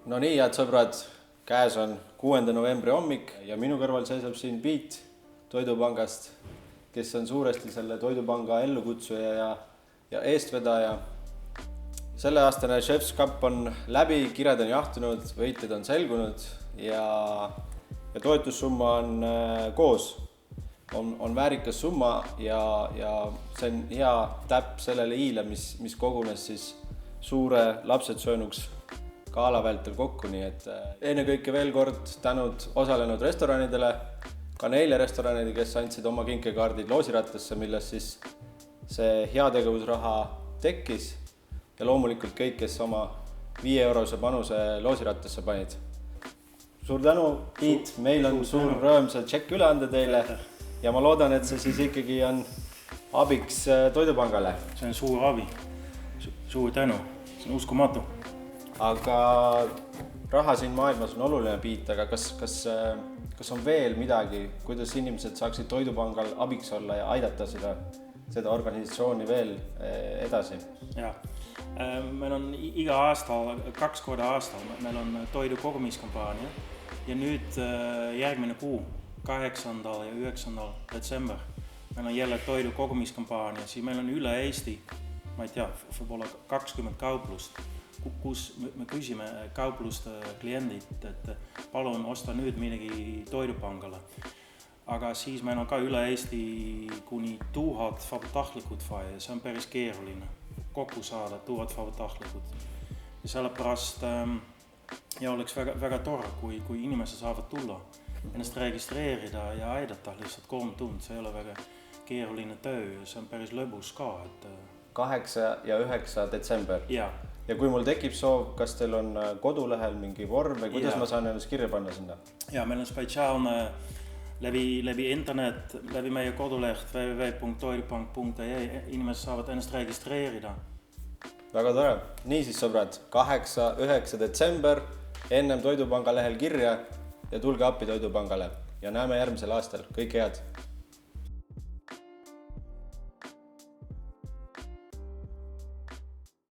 No nii, head sõbrad, käes on 6. novembri hommik ja minu kõrval seisab siin Piet Toidupangast, kes on suuresti selle Toidupanga ellukutsuja ja eestvedaja. Selle aastane Chef's Cup on läbi, kired on jahtunud, võitjad on selgunud ja toetussumma on koos. On väärikas summa ja see on hea täpp sellele iile, mis kogunes siis suure lapsed söönuks gala vältel kokku, nii et ennekõike veel kord tänud osalenud restoranidele, ka neile restoranidele, kes andsid oma kinkekaardid loosirattasse, milles siis see heategevusraha tekkis ja loomulikult kõik, kes oma 5-eurose panuse loosirattasse panid. Suur tänu, Piet, meil on suur rõõm see tšekk üle anda teile ja ma loodan, et see siis ikkagi on abiks Toidupangale. See on suur abi, suur tänu, see on uskumatu. Aga raha siin maailmas on oluline, Piet, aga kas on veel midagi, kuidas inimesed saaksid Toidupangal abiks olla ja aidata seda organisatsiooni veel edasi? Ja, meil on iga aasta, 2 korda aastal, meil on toidu kogumiskampaania ja nüüd järgmine kuu, 8. ja 9. detsember, meil on jälle toidu kogumiskampaania, siis meil on üle Eesti, ma ei tea, võib-olla 20 kauplust, kus me küsime kaupluste kliendid, et palun osta nüüd midagi Toidupangale. Aga siis meil on ka üle Eesti kuni 1000 vabatahtlikud vaja, see on päris keeruline kokku saada 1000 vabatahtlikud. Ja sellepärast oleks väga tore, kui inimesed saavad tulla, ennast registreerida ja aidata lihtsalt 3 tund, see ei ole väga keeruline töö, see on päris lõbus ka. 8. ja 9. detsember. Ja kui mul tekib soov, kas teil on kodulehel mingi vorm või kuidas ma saan ennast kirja panna sinna? Ja, meil on spetsiaalne läbi internet, läbi meie koduleht www.toidupang.ee, inimesed saavad ennast registreerida. Väga tore. Niisiis, sõbrad, 8-9 detsember, ennem Toidupanga lehel kirja ja tulge appi Toidupangale ja näeme järgmisel aastal. Kõik head!